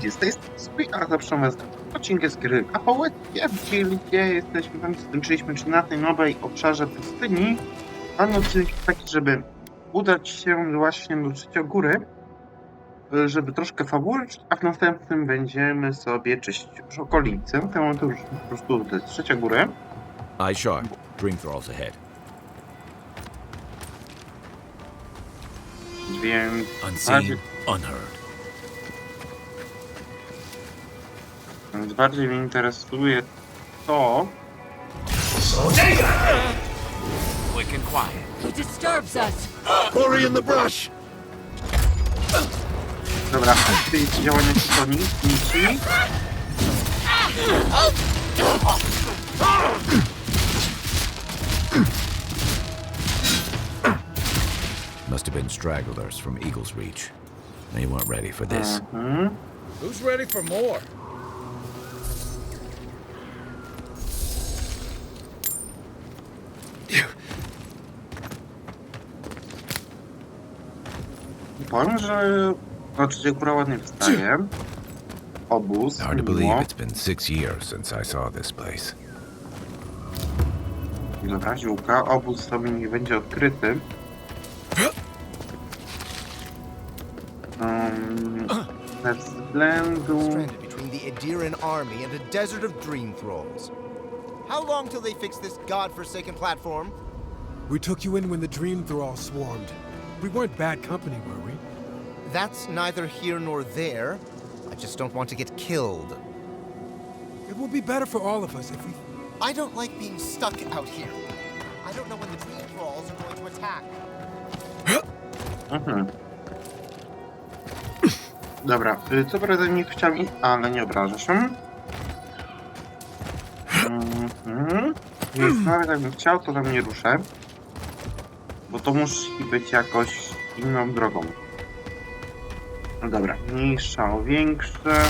Z tej swój, a zawsze was odcinek z gry Avowed, gdzie jesteśmy, tam skończyliśmy 13 nowej obszarze pustyni. Plan odcinek jest taki, żeby udać się właśnie do Trzeciogóry, żeby troszkę fabulić, a w następnym będziemy sobie czyścić już okolice. Temu to już po prostu to jest Trzeciogóry. Eye sharp. Dream thralls ahead. Więc Unseen, unheard. bardziej mnie interesuje to, Quick and quiet. He disturbs us. Quarry in the brush. dobra, czyli działania nici. Must have been stragglers from Eagle's Reach. They weren't ready for this. Who's ready for more? Powiem, że Trzeciogóra ładnie wstaje. Obóz, Hard to miło. believe it's been 6 years since I saw this place. Dobra, ziółka. Obóz sobie nie będzie odkryty. Ze względu... Stranded between the Adiran army and a desert of dream thralls. How long till they fix this godforsaken platform? We took you in when the Dream Thrall swarmed. We weren't bad company, were we? That's neither here nor there. I just don't want to get killed. It will be better for all of us if we... I don't like being stuck out here. I don't know when the dream thralls are going to attack. Dobra, co prawda nie chciałem iść, ale nie obrażę się. Więc nawet jakbym chciał, to tam nie ruszę. Bo to musi być jakoś inną drogą. No dobra, mniejsza o większe.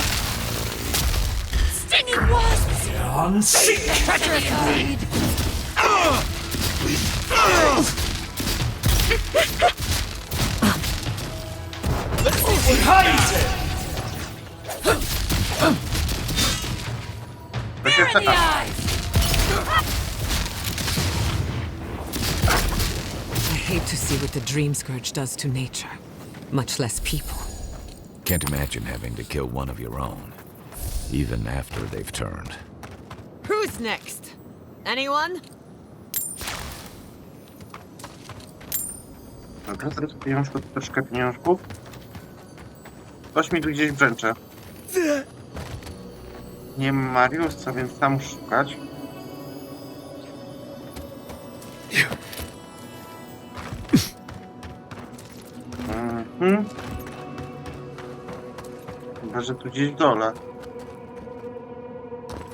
Stinging wasps! Patricide! Fear in the eyes! I hate to see what the Dream Scourge does to nature, much less people. Can't imagine having to kill one of your own, even after they've turned. Who's next? Anyone? Dobra, teraz pieniążków, troszkę pieniążków. Ktoś mi tu gdzieś brzęcze. Nie ma Mariusa, więc tam muszę szukać. Chyba, że tu gdzieś w dole.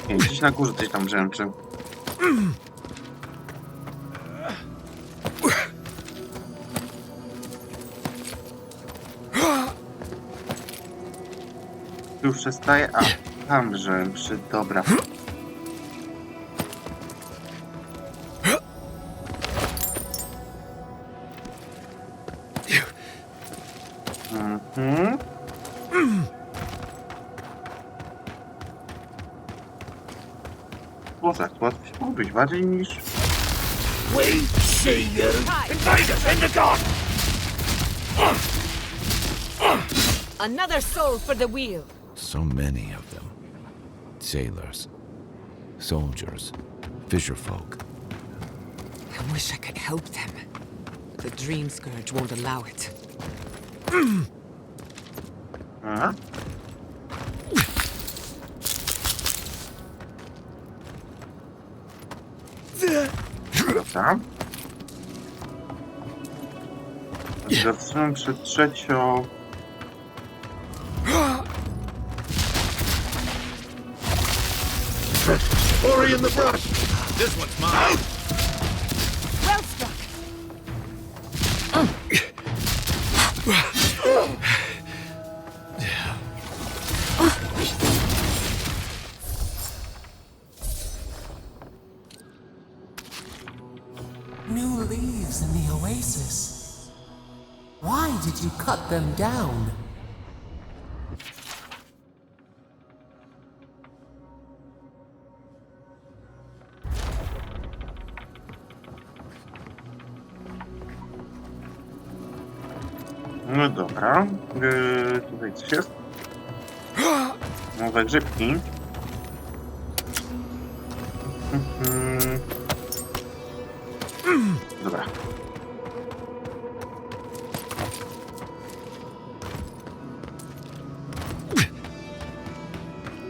Nie, gdzieś na górze coś tam brzęczy. Już przestaje, a tam brzęczy, dobra. Boże, łatwo się mógł być bardziej niż... We see you! Invaders in the dark! Another soul for the wheel. So many of them. Sailors, soldiers, fisherfolk. I wish I could help them. The Dream Scourge won't allow it. Aha. Dobra. Zatrzymam przed trzecią... Ori in the brush! This one's mine! Well struck. New leaves in the oasis. Why did you cut them down? No dobra. Tutaj coś jest. Nowe grzybki. Dobra.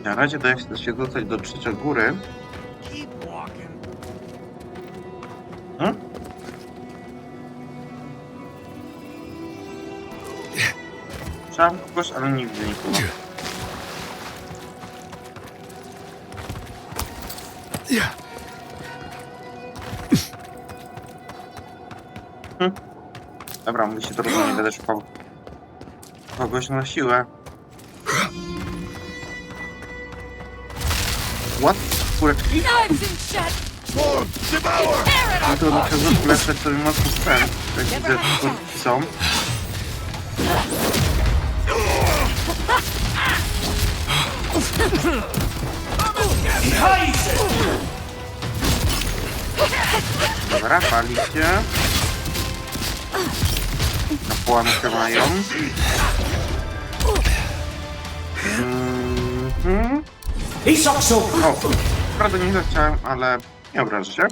Na razie da się dostać do Trzeciogóry. Hmm? Trzymam kogoś, ale nie widzę nikogo. Dobra, mówię się to rozumie, będę szukał kogoś na siłę. What? Kureczki? Knives and shit! No to na przykład lepsze, który ma tu spęd. Jak widzę, kurczki są. Dobra, pali się. Kapłankę mają. O, prawda nie chciałem, ale nie obrażę się.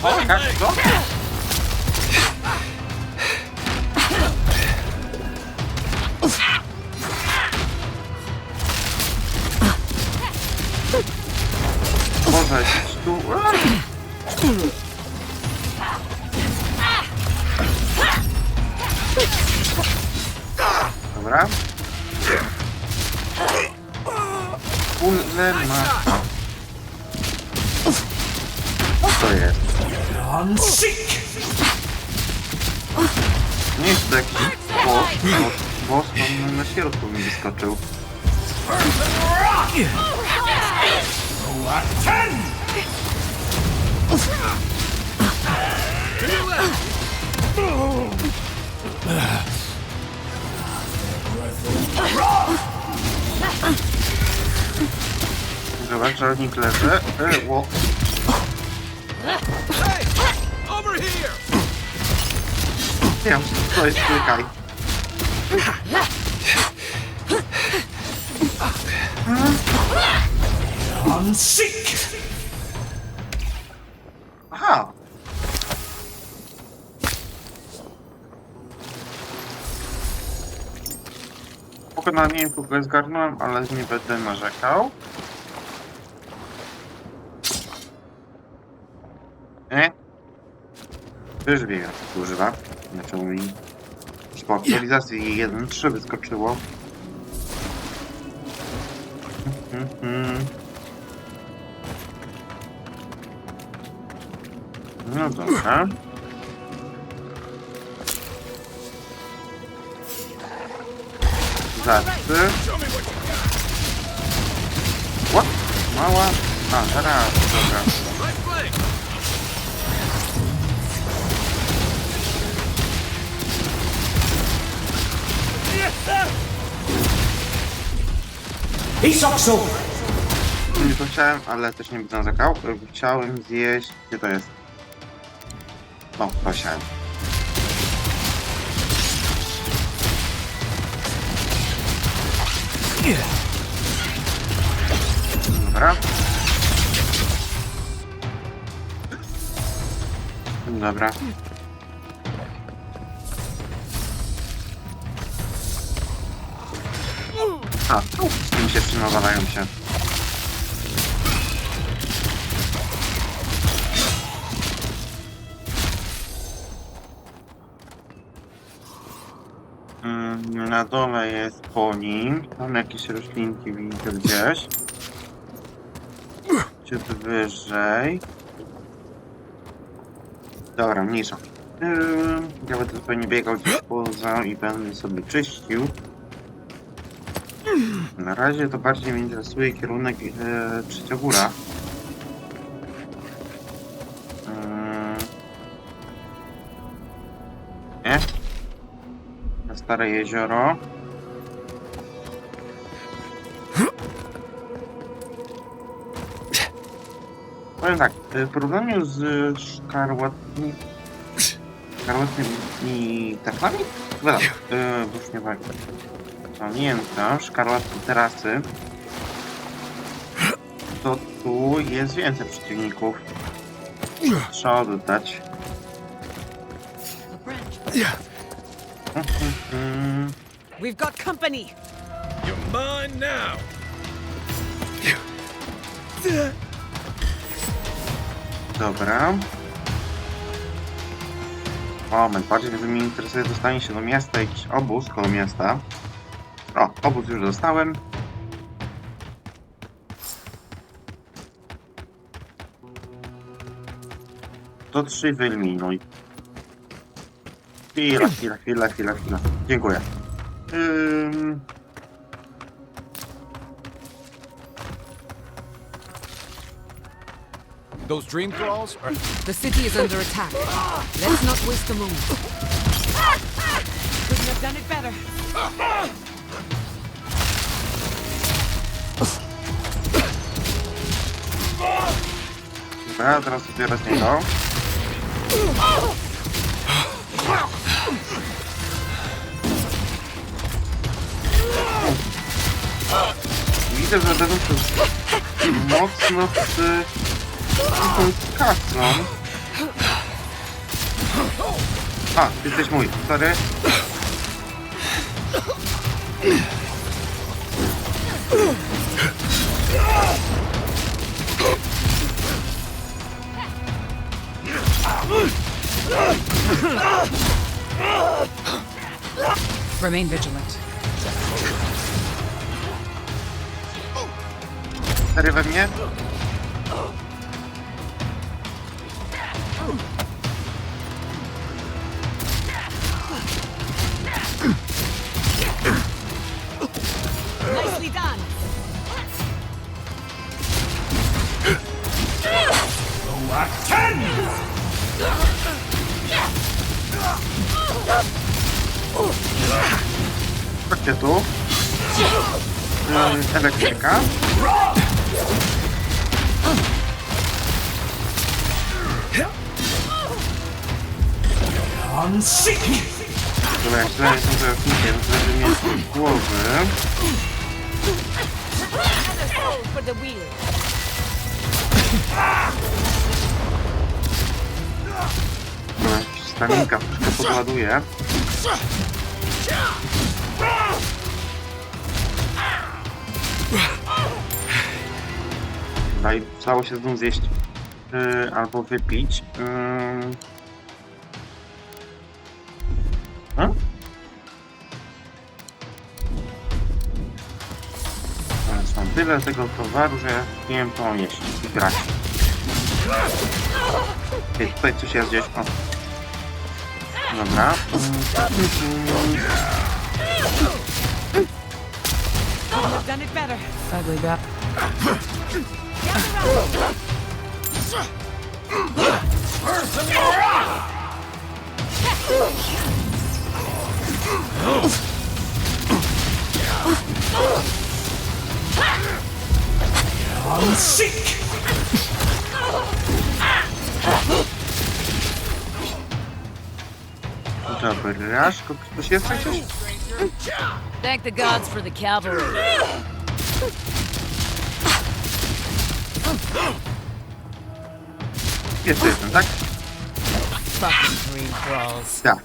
O, jak to? Można iść tu. Dobra. Kule ma... Co to jest? Nie jest to jakiś boss, on na środku mi wyskoczył. Zobacz, żołnierz leży. Ło. Nie, to jest klikaj. Aha. Pokonanie kogo zgarnąłem, ale nie będę narzekał. Też wie, jak to używa. Znaczy mi po aktualizacji 1.3 wyskoczyło. No dobra. Zarty. What? Mała? A, teraz, dobra. Nie to chciałem, ale też nie będę narzekał. Chciałem zjeść... Gdzie to jest? O, to chciałem. Dobra. Dobra. A, tu z tym się przynowalają się. Na dole jest po nim. Tam jakieś roślinki widzę gdzieś. Ciut wyżej. Dobra, mniejsza. Ja będę zupełnie biegał gdzieś poza i będę sobie czyścił. Na razie to bardziej mnie interesuje kierunek Trzeciogóra. Nie? Na Stare Jezioro. Powiem tak, w porównaniu z szkarłatnymi tarczami? Chyba tak, już nie pamiętam. Pamiętam, szkarłatne terasy. To tu jest więcej przeciwników. Trzeba oddać. We've got company. You're mine now. Dobra. Moment, bardziej mnie interesuje dostanie się do miasta, jakiś obóz koło miasta. O, obóz już dostałem. To 3 wyeliminuj. Chwila. Dziękuję. Those dream thralls are... The city is under attack. Let's not waste a moment. Couldn't have done it better. Dobra, teraz dopiero z niego. Widzę, że będą mocno z kasą. A, ty jesteś mój, sorry. Remain vigilant. Stary we mnie? Nicely done. Chodźcie tu. Elektryka. Dobra, jak źle jestem zawodnikiem, żeby mieć głowy. Another soul for the wheel. Dobra, staminka troszkę podładuje. Dobra, i udało się znów zjeść albo wypić. Teraz mam tyle tego towaru, że ja nie wiem co jeść i grać. Okej, tutaj coś jest gdzieś. O. Dobra. Couldn't have done it better. Ugly bad. Dobra, ktoś jest przecież? Thank the gods for the cavalry. Jest jeden, tak? Fucking green thralls. Tak.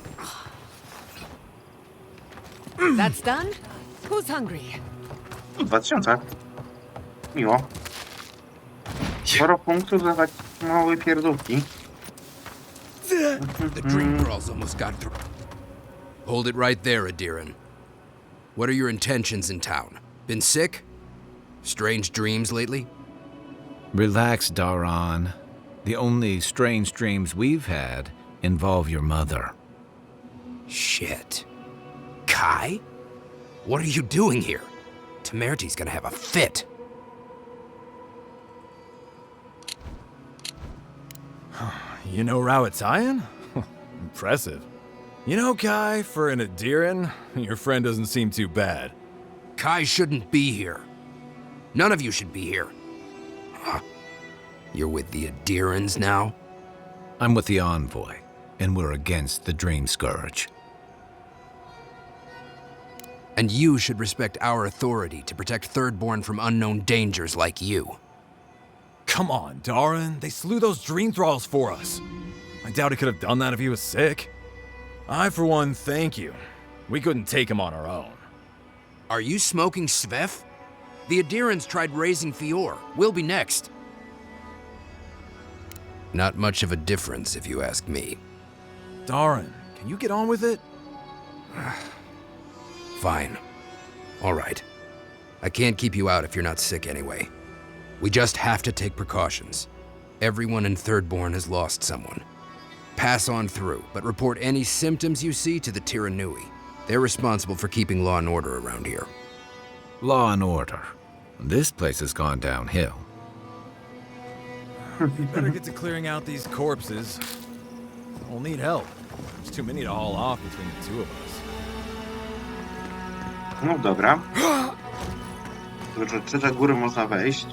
That's done? Who's hungry? 2000. Miło. Sporo punktów za tak małe pierdółki. The dream thralls almost got through. Hold it right there, Adiran. What are your intentions in town? Been sick? Strange dreams lately? Relax, Daron. The only strange dreams we've had involve your mother. Shit. Kai? What are you doing here? Temerty's gonna have a fit. You know Rawatayan? Impressive. You know, Kai, for an Adiran, your friend doesn't seem too bad. Kai shouldn't be here. None of you should be here. You're with the Adirans now? I'm with the Envoy, and we're against the Dream Scourge. And you should respect our authority to protect Thirdborn from unknown dangers like you. Come on, Darren. They slew those dream thralls for us. I doubt he could have done that if he was sick. I, for one, thank you. We couldn't take him on our own. Are you smoking Svef? The Adirans tried raising Fior. We'll be next. Not much of a difference, if you ask me. Darren, can you get on with it? Fine. All right. I can't keep you out if you're not sick anyway. We just have to take precautions. Everyone in Thirdborn has lost someone. Pass on through, but report any symptoms you see to the Tiranui. They're responsible for keeping law and order around here. Law and order. This place has gone downhill. We better get to clearing out these corpses. We'll need help. There's too many to haul off between the two of us. No dobra. Do Trzeciogrodu można wejść.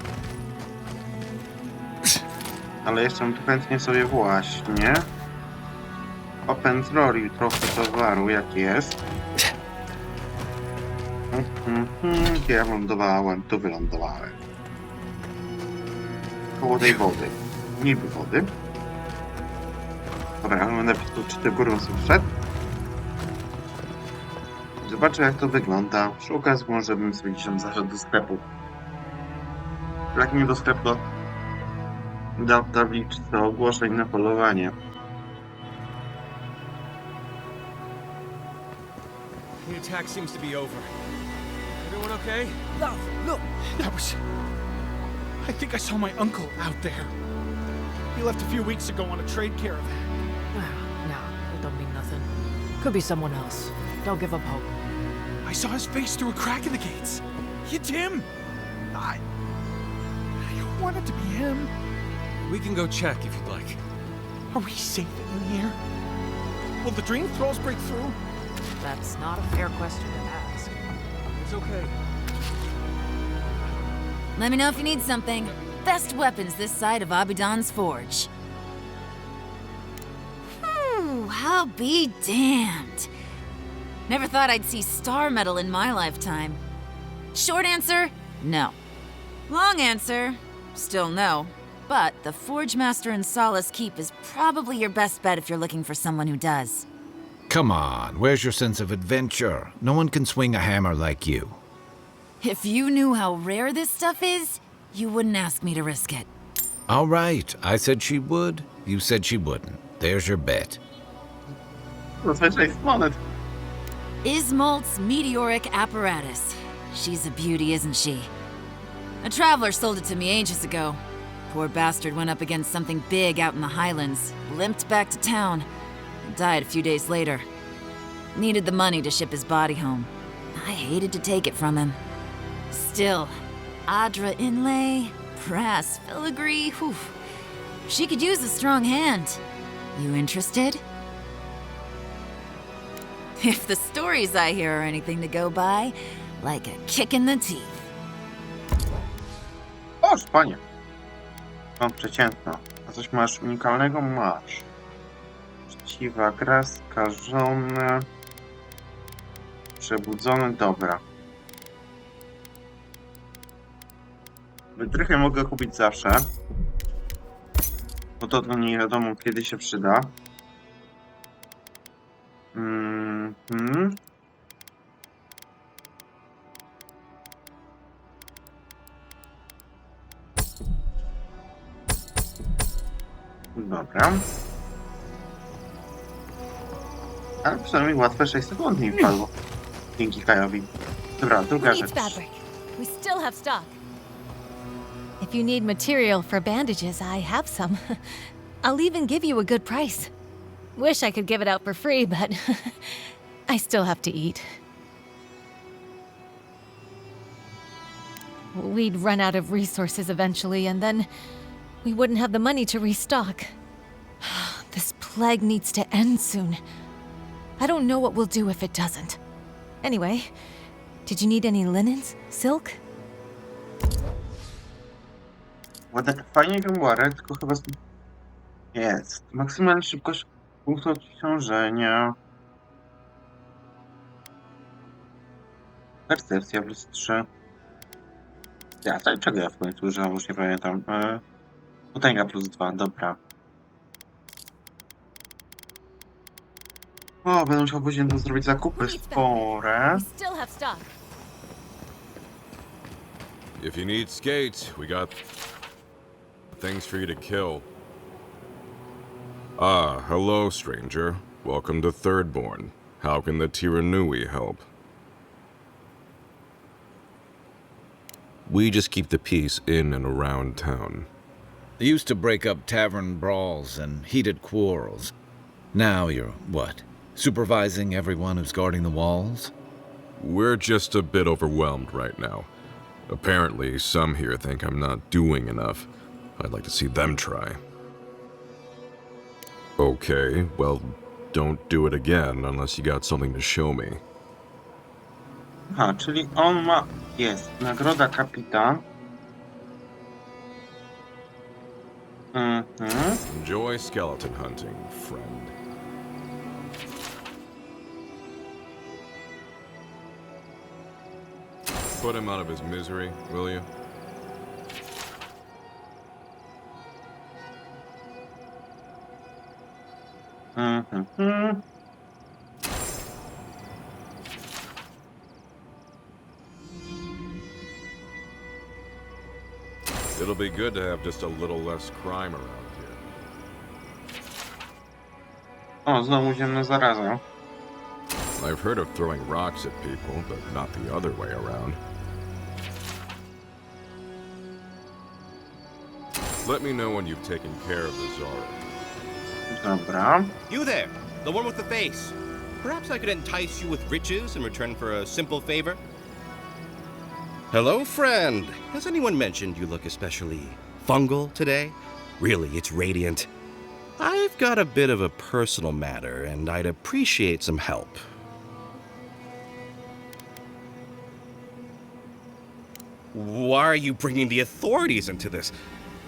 Ale jeszcze bym tu chętnie sobie właśnie opędzlorił trochę towaru, jak jest. Gdzie ja lądowałem? Tu wylądowałem. Koło tej wody. Niby wody. Dobra, ale będę tu Trzeciogórą sobie wszedł. Zobaczę, jak to wygląda. Przy okazji może bym sobie gdzieś tam zaszedł do sklepu. Jak nie do sklepu, to da w tabliczce ogłoszeń na polowanie. The attack seems to be over. Everyone okay? Love, look! That was... I think I saw my uncle out there. He left a few weeks ago on a trade caravan. No, it don't mean nothing. Could be someone else. Don't give up hope. I saw his face through a crack in the gates. It's him! I want it to be him. We can go check if you'd like. Are we safe in here? Will the dream thralls break through? That's not a fair question to ask. It's okay. Let me know if you need something. Best weapons this side of Abidan's forge. I'll be damned. Never thought I'd see star metal in my lifetime. Short answer, no. Long answer, still no. But the Forge Master in Solace Keep is probably your best bet if you're looking for someone who does. Come on, where's your sense of adventure? No one can swing a hammer like you. If you knew how rare this stuff is, you wouldn't ask me to risk it. All right, I said she would, you said she wouldn't. There's your bet. Ismolt's meteoric apparatus. She's a beauty, isn't she? A traveler sold it to me ages ago. Poor bastard went up against something big out in the Highlands, limped back to town, and died a few days later. Needed the money to ship his body home. I hated to take it from him. Still, Adra inlay, brass filigree, whew. She could use a strong hand. You interested? If the stories I hear are anything to go by, like a kick in the teeth. O, panie. Mam przeciętno. A coś masz unikalnego? Masz. Przeciwa gra, skażone. Przebudzone, dobra. Wytrychy mogę kupić zawsze. Bo to nie wiadomo kiedy się przyda. Dobra. Ale przynajmniej łatwe 6 sekund mi wpadło. Dzięki Kajowi. Dobra, druga rzecz. Fabric. We still have stock. If you need material for bandages, I have some. I'll even give you a good price. Wish I could give it out for free, but I still have to eat. We'd run out of resources eventually, and then we wouldn't have the money to restock. This plague needs to end soon. I don't know what we'll do if it doesn't. Anyway, did you need any linens? Silk? Ładnie, fajnie wyłarek, tylko chyba jest. Maksymalna szybkość punktu odciążenia. Percepcja +3. Ja, to czego ja w końcu użyłam? Już nie pamiętam. Potęga +2, dobra. O, będę musiał później tu zrobić zakupy spore. Still have stock. If you need skates, we got things for you to kill. Ah, hello, stranger. Welcome to Thirdborn. How can the Tiranui help? We just keep the peace in and around town. They used to break up tavern brawls and heated quarrels. Now you're what? Supervising everyone who's guarding the walls? We're just a bit overwhelmed right now. Apparently, some here think I'm not doing enough. I'd like to see them try. Okay, well, don't do it again unless you got something to show me. Aha, czyli on ma... Jest. Nagroda kapitan. Enjoy skeleton hunting, friend. Put him out of his misery, will you? It'll be good to have just a little less crime around here. O, znowu ziemna zaraza. I've heard of throwing rocks at people, but not the other way around. Let me know when you've taken care of the Zara. Dobra. You there, the one with the face. Perhaps I could entice you with riches in return for a simple favor? Hello, friend. Has anyone mentioned you look especially fungal today? Really, it's radiant. I've got a bit of a personal matter, and I'd appreciate some help. Why are you bringing the authorities into this?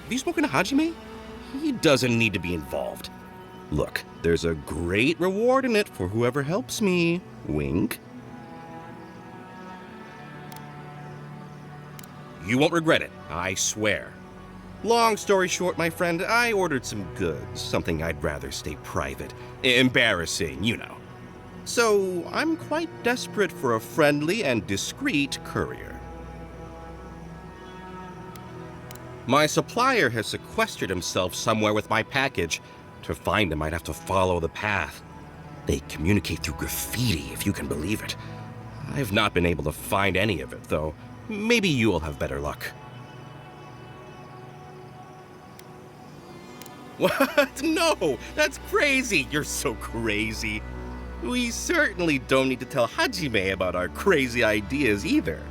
Have you spoken to Hajime? He doesn't need to be involved. Look, there's a great reward in it for whoever helps me. Wink. You won't regret it, I swear. Long story short, my friend, I ordered some goods, something I'd rather stay private. Embarrassing, you know. So, I'm quite desperate for a friendly and discreet courier. My supplier has sequestered himself somewhere with my package. To find him, I'd have to follow the path. They communicate through graffiti, if you can believe it. I've not been able to find any of it, though. Maybe you'll have better luck. What? No! That's crazy! You're so crazy. We certainly don't need to tell Hajime about our crazy ideas either.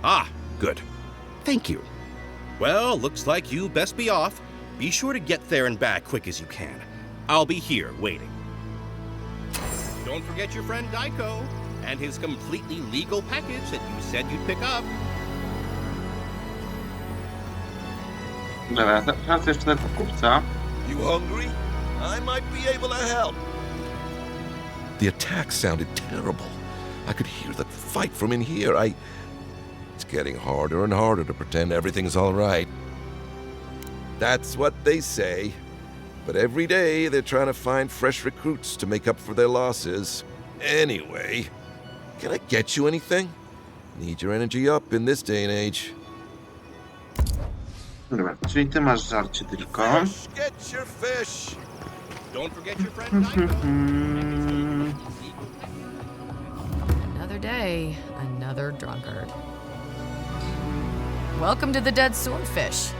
Ah, good. Thank you. Well, looks like you best be off. Be sure to get there and back quick as you can. I'll be here waiting. Don't forget your friend Daiko and his completely legal package that you said you'd pick up. Dobra, teraz jeszcze tego kupca. You hungry? I might be able to help. The attack sounded terrible. I could hear the fight from in here. It's getting harder and harder to pretend everything's all right. That's what they say. But every day they're trying to find fresh recruits to make up for their losses. Anyway, can I get you anything? Need your energy up in this day and age. Dobra, czyli ty masz żarcie tylko. Get your fish. Don't forget your friend Daiko. Another day, another drunkard. Welcome to the Dead Swordfish.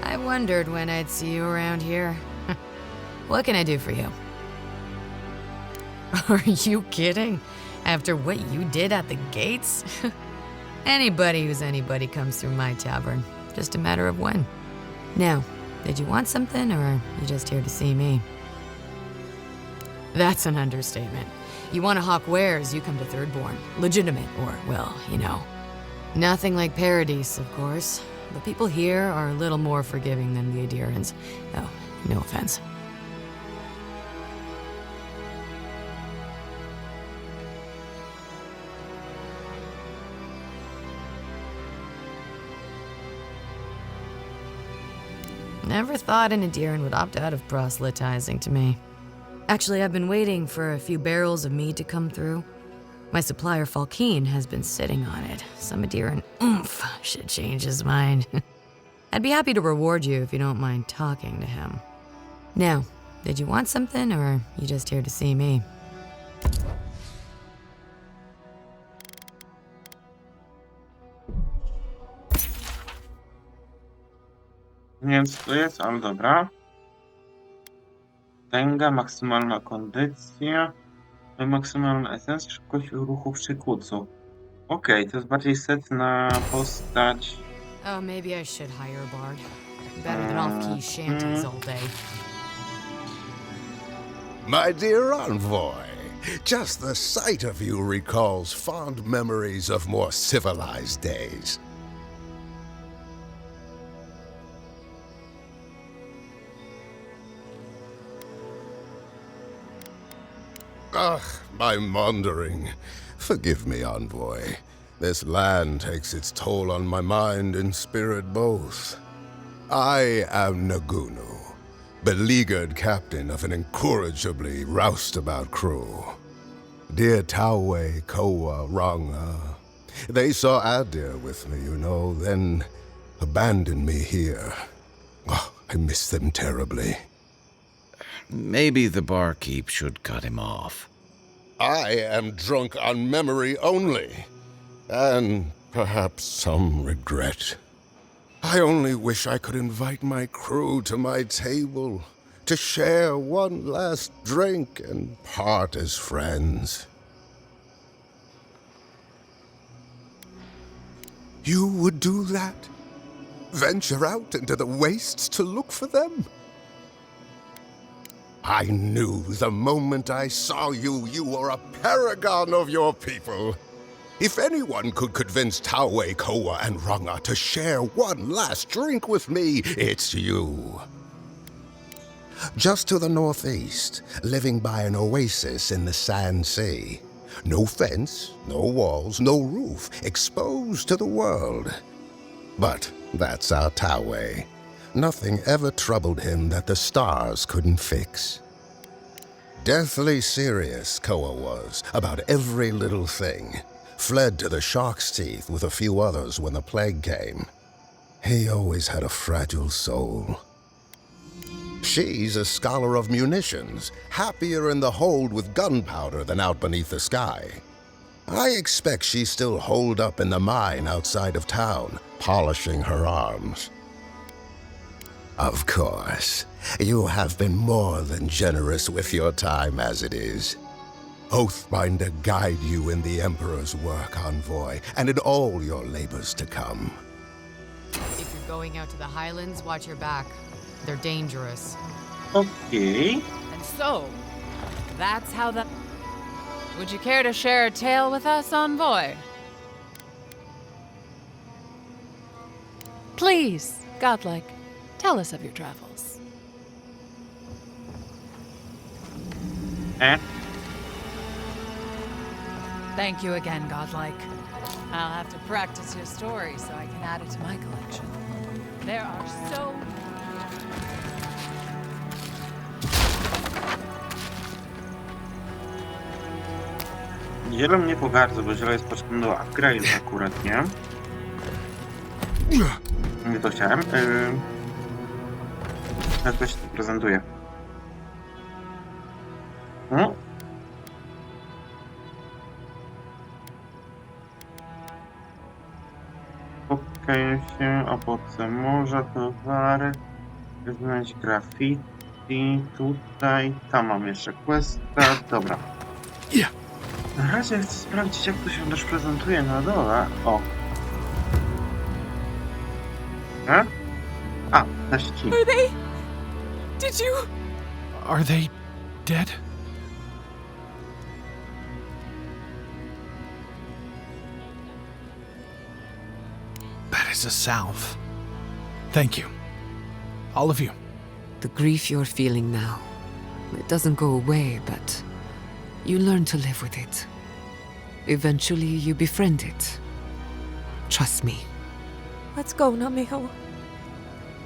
I wondered when I'd see you around here. What can I do for you? Are you kidding? After what you did at the gates? Anybody who's anybody comes through my tavern. Just a matter of when. Now, did you want something, or are you just here to see me? That's an understatement. You want to hawk wares, you come to Thirdborn. Legitimate, or, well, you know. Nothing like Paradise, of course. The people here are a little more forgiving than the Adirans. Oh, no offense. Never thought an Adiran would opt out of proselytizing to me. Actually, I've been waiting for a few barrels of mead to come through. My supplier Falkeen has been sitting on it. Some Adiran oomph should change his mind. I'd be happy to reward you if you don't mind talking to him. Now, did you want something, or are you just here to see me? Więc to jest, ale dobra. Tęga, maksymalna kondycja, maksymalna esencja, szybkość ruchu przy kucu. Okej, to jest bardziej set na postać. Oh, maybe I should hire a bard. Better than off-key shanties all day. My dear envoy, just the sight of you recalls fond memories of more civilized days. Ugh, my maundering. Forgive me, envoy. This land takes its toll on my mind and spirit both. I am Nagunu, beleaguered captain of an incorrigibly roustabout crew. Dear Tawe, Koa, Ranga, they saw Adir with me, you know, then abandoned me here. Oh, I miss them terribly. Maybe the barkeep should cut him off. I am drunk on memory only, and perhaps some regret. I only wish I could invite my crew to my table, to share one last drink and part as friends. You would do that? Venture out into the wastes to look for them? I knew the moment I saw you, you were a paragon of your people. If anyone could convince Tawe, Koa, and Ranga to share one last drink with me, it's you. Just to the northeast, living by an oasis in the Sand Sea. No fence, no walls, no roof, exposed to the world. But that's our Tawe. Nothing ever troubled him that the stars couldn't fix. Deathly serious, Koa was, about every little thing. Fled to the shark's teeth with a few others when the plague came. He always had a fragile soul. She's a scholar of munitions, happier in the hold with gunpowder than out beneath the sky. I expect she's still holed up in the mine outside of town, polishing her arms. Of course, you have been more than generous with your time as it is. Oathbinder guide you in the Emperor's work, envoy, and in all your labors to come. If you're going out to the Highlands, watch your back. They're dangerous. Okay. And so, that's how the... Would you care to share a tale with us, envoy? Please, godlike. Tell us of your travels. Thank you again, godlike. I'll have to practice your story so I can add it to my collection. There are so... Zielo mnie pogardza, bo zielo jest potrzebne do upgrade akurat, nie? Nie to chciałem. Jak to się tu prezentuje? No. Spotkaj się, owoce morza, towary, wyznać graffiti, tutaj, tam mam jeszcze questa, dobra. Na razie chcę sprawdzić, jak to się też prezentuje na dole. O. A, na ścianie. Are they... Did you... Are they dead? That is a salve. Thank you. All of you. The grief you're feeling now, it doesn't go away, but you learn to live with it. Eventually, you befriend it. Trust me. Let's go, Namiho.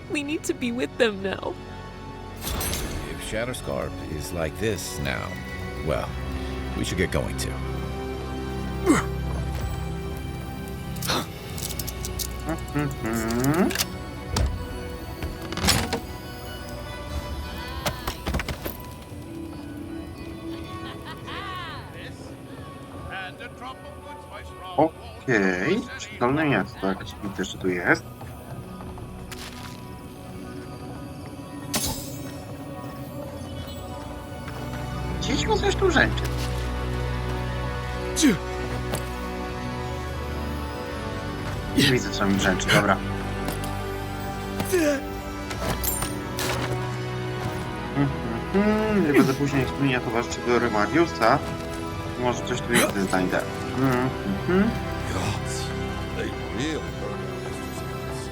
We need to be with them now. If Shatterscarp is like this now, well, we should get going too. Okej, dolne miasto, jakaś mi też tu jest. Gdzieś mi coś tu rzęczy. Widzę, co mi brzęczy, dobra. Nie będę później wspomniał towarzyszego Remariusa. Może coś tu jeszcze znajdę.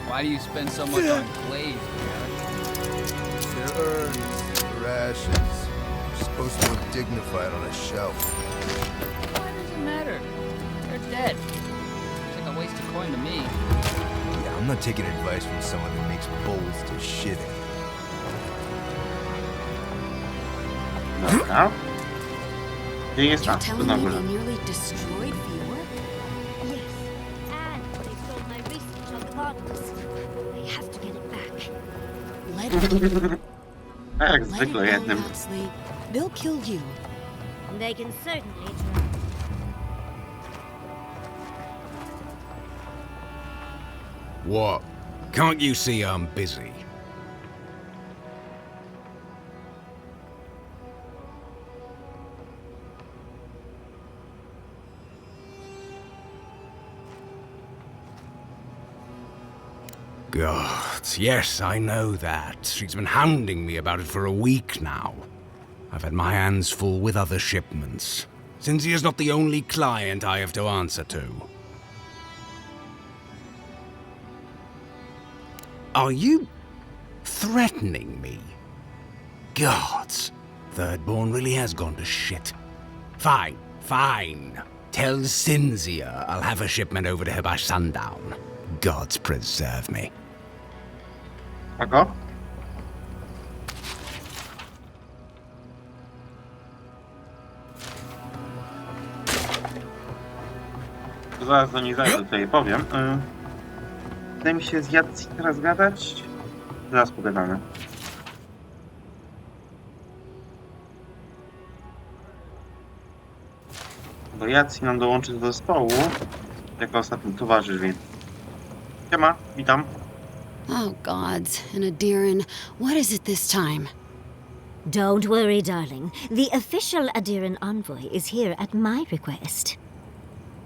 Why do you spend so much on clay? Their urns, their ashes. They're supposed to look dignified on a shelf. Why does it matter? They're dead. It's like a waste of coin to me. Yeah, I'm not taking advice from someone who makes bowls to shit in. Dobra. Gdzie jest ta? Tu na górze. nearly destroyed Fior? Yes, and they stole my research on the bottles. I have to get it back. Jak zwykle jednym. They'll kill you. They can certainly try. What? Can't you see I'm busy? God, yes, I know that. She's been hounding me about it for a week now. I've had my hands full with other shipments. Cinzia is not the only client I have to answer to. Are you threatening me? Gods, Thirdborn really has gone to shit. Fine, fine. Tell Cinzia I'll have a shipment over to her by sundown. Gods preserve me. Kogo? Zaraz do niej zajdę, tutaj powiem. Wydaje mi się z Jadzi teraz gadać. Zaraz pogadamy. Bo Jadzi nam dołączy do zespołu jako ostatni towarzysz, więc... Siema, witam. Oh, gods. And Adiran, what is it this time? Don't worry, darling. The official Adiran envoy is here at my request.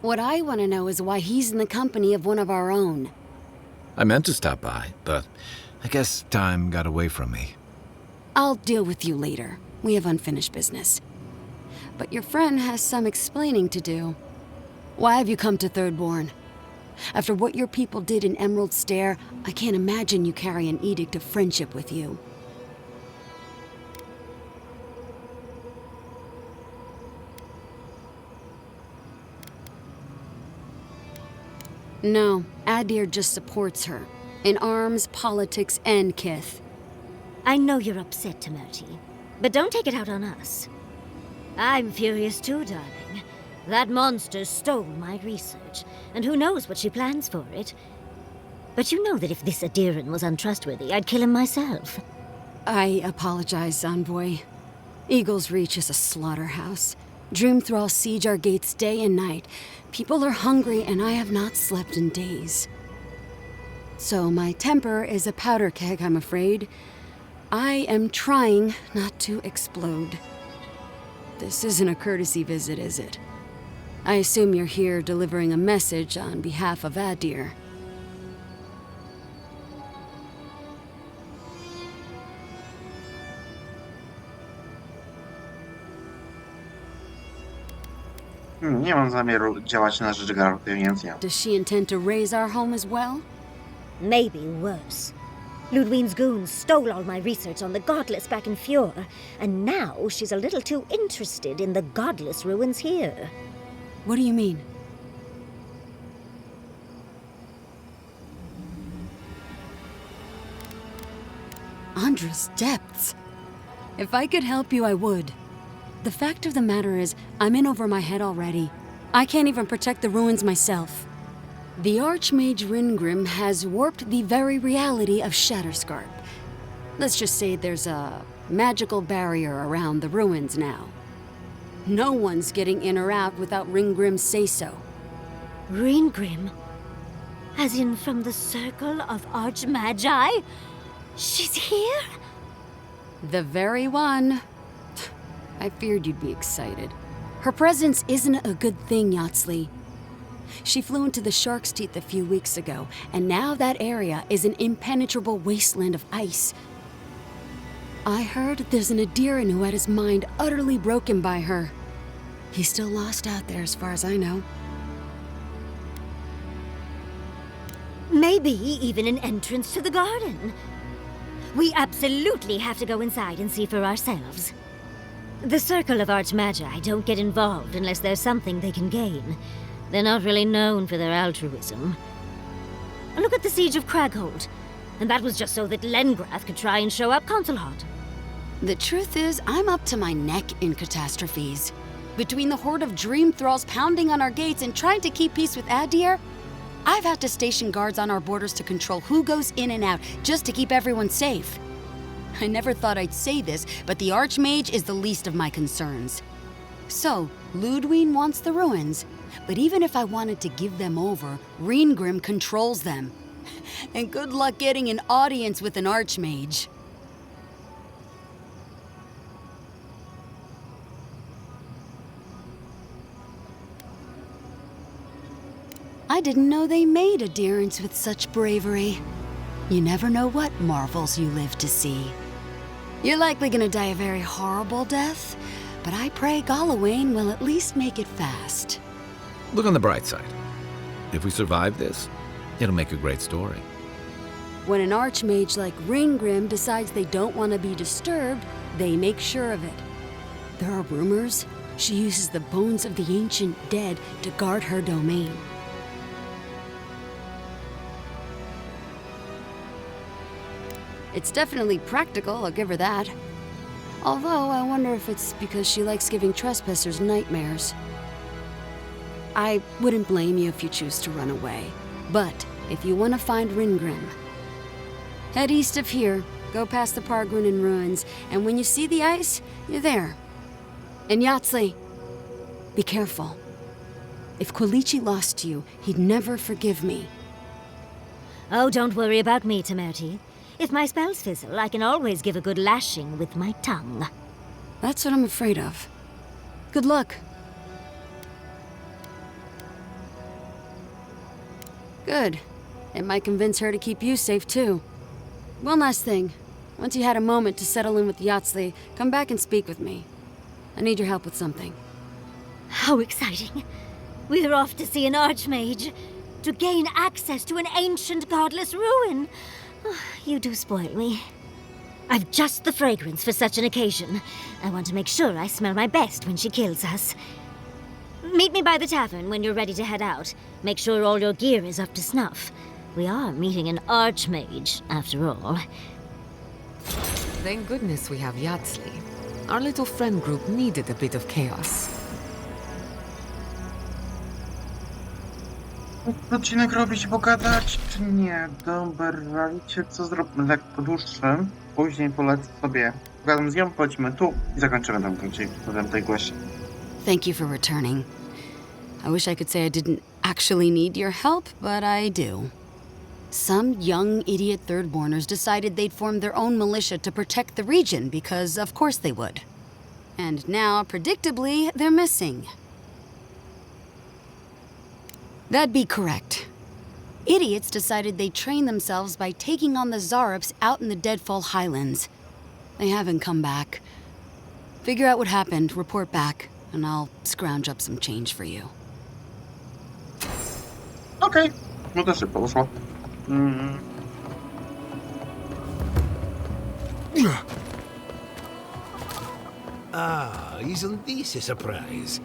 What I want to know is why he's in the company of one of our own. I meant to stop by, but I guess time got away from me. I'll deal with you later. We have unfinished business. But your friend has some explaining to do. Why have you come to Thirdborn? After what your people did in Emerald Stair, I can't imagine you carry an edict of friendship with you. No, Adir just supports her. In arms, politics, and kith. I know you're upset, Tamerti, but don't take it out on us. I'm furious too, darling. That monster stole my research, and who knows what she plans for it. But you know that if this Adiran was untrustworthy, I'd kill him myself. I apologize, Envoy. Eagle's Reach is a slaughterhouse. Dreamthralls siege our gates day and night. People are hungry, and I have not slept in days. So my temper is a powder keg, I'm afraid. I am trying not to explode. This isn't a courtesy visit, is it? I assume you're here delivering a message on behalf of Adir. Nie mam zamiaru działać na rzecz Garty, więc ja. Does she intend to raise our home as well? Maybe worse. Ludwine's goons stole all my research on the godless back in Fjord, and now she's a little too interested in the godless ruins here. What do you mean? Andra's depths. If I could help you, I would. The fact of the matter is, I'm in over my head already. I can't even protect the ruins myself. The Archmage Ringrim has warped the very reality of Shatterscarp. Let's just say there's a magical barrier around the ruins now. No one's getting in or out without Ringgrim's say-so. Ringrim? As in from the Circle of Archmagi? She's here? The very one. I feared you'd be excited. Her presence isn't a good thing, Yatsley. She flew into the Shark's Teeth a few weeks ago, and now that area is an impenetrable wasteland of ice. I heard there's an Adiran who had his mind utterly broken by her. He's still lost out there as far as I know. Maybe even an entrance to the garden. We absolutely have to go inside and see for ourselves. The Circle of Archmagi don't get involved unless there's something they can gain. They're not really known for their altruism. Look at the Siege of Craghold. And that was just so that Lengrath could try and show up Consulhot. The truth is, I'm up to my neck in catastrophes. Between the horde of dream thralls pounding on our gates and trying to keep peace with Adir, I've had to station guards on our borders to control who goes in and out, just to keep everyone safe. I never thought I'd say this, but the Archmage is the least of my concerns. So, Ludwine wants the ruins, but even if I wanted to give them over, Ringrim controls them. And good luck getting an audience with an Archmage. I didn't know they made adherents with such bravery. You never know what marvels you live to see. You're likely gonna die a very horrible death, but I pray Galawain will at least make it fast. Look on the bright side. If we survive this, it'll make a great story. When an Archmage like Ringgrim decides they don't want to be disturbed, they make sure of it. There are rumors she uses the bones of the ancient dead to guard her domain. It's definitely practical, I'll give her that. Although, I wonder if it's because she likes giving trespassers nightmares. I wouldn't blame you if you choose to run away. But, if you want to find Ringrim, head east of here, go past the Pargrunin ruins, and when you see the ice, you're there. And Yatsley, be careful. If Quilichi lost you, he'd never forgive me. Oh, don't worry about me, Temerti. If my spells fizzle, I can always give a good lashing with my tongue. That's what I'm afraid of. Good luck. Good. It might convince her to keep you safe, too. One last thing. Once you had a moment to settle in with Yatsley, come back and speak with me. I need your help with something. How exciting. We're off to see an Archmage. To gain access to an ancient godless ruin. You do spoil me. I've just the fragrance for such an occasion. I want to make sure I smell my best when she kills us. Meet me by the tavern when you're ready to head out. Make sure all your gear is up to snuff. We are meeting an Archmage, after all. Thank goodness we have Yatsley. Our little friend group needed a bit of chaos. Odcinek robić, pogadać, czy nie? Dobra, wiecie co, zróbmy tak po dłuższym. Później polecę sobie, pogadam z nią, chodźmy tu i zakończymy tam kończyć potem tej głosie. Thank you for returning. I wish I could say I didn't actually need your help, but I do. Some young idiot thirdborners decided they'd form their own militia to protect the region because of course they would. And now, predictably, they're missing. That'd be correct. Idiots decided they'd train themselves by taking on the Zarups out in the Deadfall Highlands. They haven't come back. Figure out what happened, report back, and I'll scrounge up some change for you. Okej, no to szybko poszło. Mm. Ah, isn't this a surprise?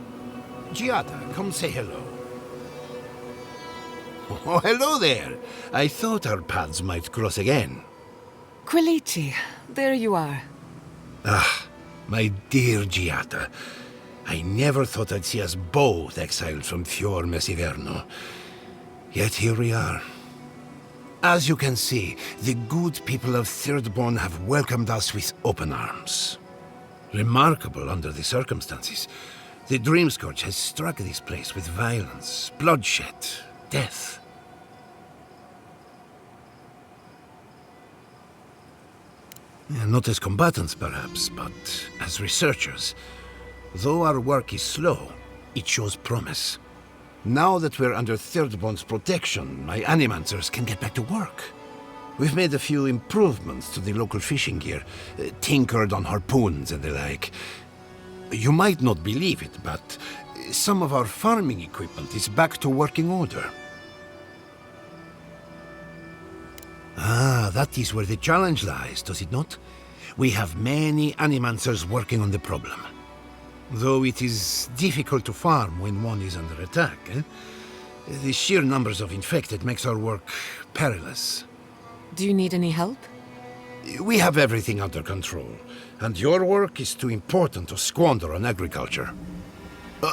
Giada, come say hello. Oh, hello there. I thought our paths might cross again. Quilici, there you are. Ah, my dear Giada. I never thought I'd see us both exiled from Fior Mesiverno. Yet here we are. As you can see, the good people of Thirdborn have welcomed us with open arms. Remarkable under the circumstances. The Dreamscourge has struck this place with violence, bloodshed, death. Not as combatants, perhaps, but as researchers. Though our work is slow, it shows promise. Now that we're under Thirdborn's protection, my animancers can get back to work. We've made a few improvements to the local fishing gear, tinkered on harpoons and the like. You might not believe it, but some of our farming equipment is back to working order. Ah, that is where the challenge lies, does it not? We have many animancers working on the problem. Though it is difficult to farm when one is under attack, the sheer numbers of infected makes our work perilous. Do you need any help? We have everything under control, and your work is too important to squander on agriculture.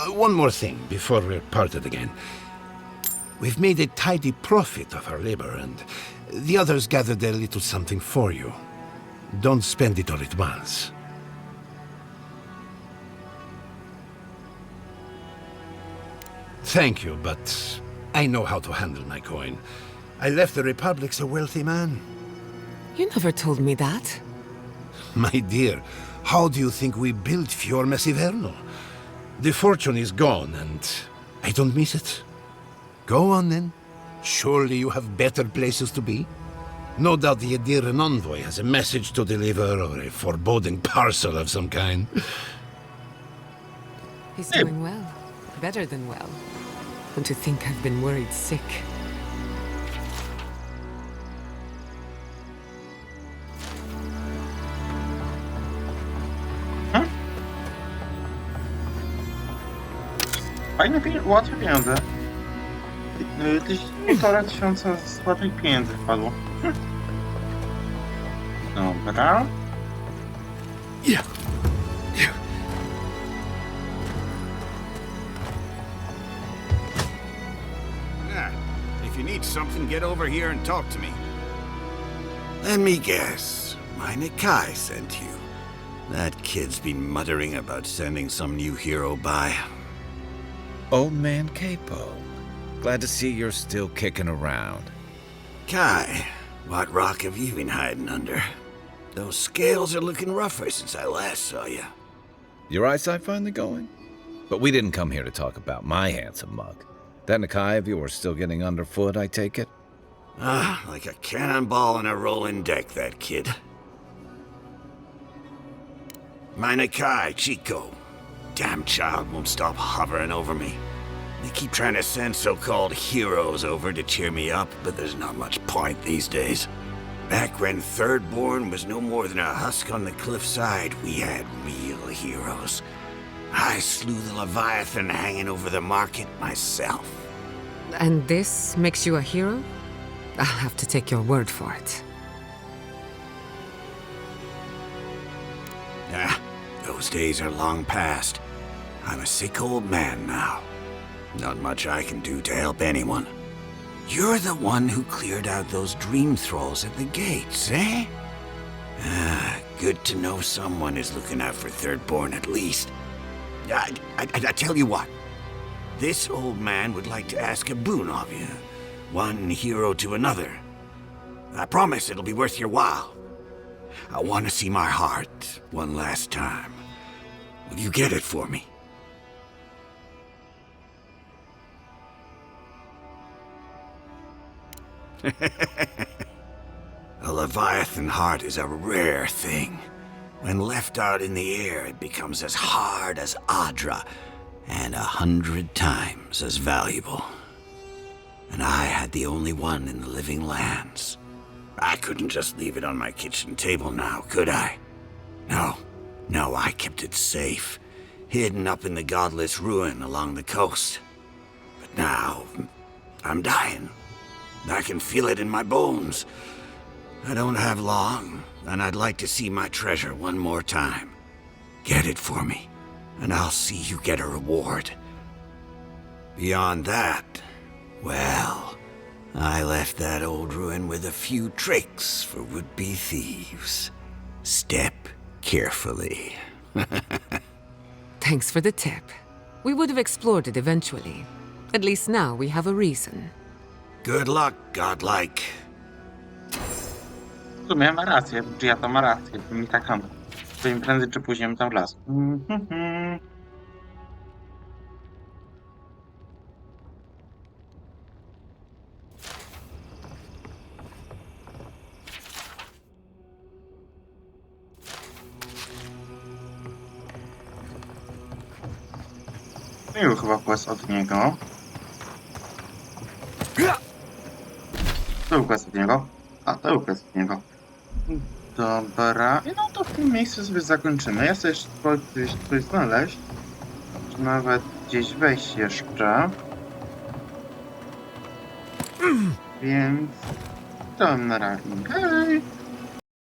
One more thing before we're parted again. We've made a tidy profit of our labor, and the others gathered a little something for you. Don't spend it all at once. Thank you, but I know how to handle my coin. I left the Republic a wealthy man. You never told me that. My dear, how do you think we built Fior Mesiverno? The fortune is gone, and I don't miss it. Go on, then. Surely you have better places to be. No doubt the Ediran envoy has a message to deliver, or a foreboding parcel of some kind. He's doing well. Better than well. And to think I've been worried sick. Fajne łatwe pieniądze. 1500 złotych pieniędzy wpadło. Dobra. If you need something, get over here and talk to me. Let me guess. My Nikai sent you. That kid's been muttering about sending some new hero by. Old man Capo. Glad to see you're still kicking around. Kai, what rock have you been hiding under? Those scales are looking rougher since I last saw you. Your eyesight finally going? But we didn't come here to talk about my handsome mug. That Nikai of yours still getting underfoot, I take it? Ah, like a cannonball in a rolling deck, that kid. My Nikai, Chico. Damn child won't stop hovering over me. They keep trying to send so-called heroes over to cheer me up, but there's not much point these days. Back when Thirdborn was no more than a husk on the cliffside, we had real heroes. I slew the Leviathan hanging over the market myself. And this makes you a hero? I'll have to take your word for it. Ah, those days are long past. I'm a sick old man now. Not much I can do to help anyone. You're the one who cleared out those dream thralls at the gates, eh? Ah, good to know someone is looking out for Thirdborn at least. I tell you what. This old man would like to ask a boon of you. One hero to another. I promise it'll be worth your while. I want to see my heart one last time. Will you get it for me? A Leviathan heart is a rare thing. When left out in the air, it becomes as hard as Adra, and 100 times as valuable. and I had the only one in the living lands. I couldn't just leave it on my kitchen table now, could I? No, I kept it safe, hidden up in the godless ruin along the coast. But now, I'm dying. I can feel it in my bones. I don't have long, and I'd like to see my treasure one more time. Get it for me, and I'll see you get a reward. Beyond that, well, I left that old ruin with a few tricks for would-be thieves. Step carefully. Thanks for the tip. We would have explored it eventually. At least now we have a reason. Good luck, godlike. W sumie ma rację, czy ja to ma rację, to mi tak samo. Zanim prędzej czy później tam wlazł. Był chyba quest od niego. To był quest od niego. A, to był quest od niego. Dobra. I no to w tym miejscu sobie zakończymy. Ja sobie jeszcze spróbuję coś znaleźć. Czy nawet gdzieś wejść jeszcze. Więc... to na razie. Hej!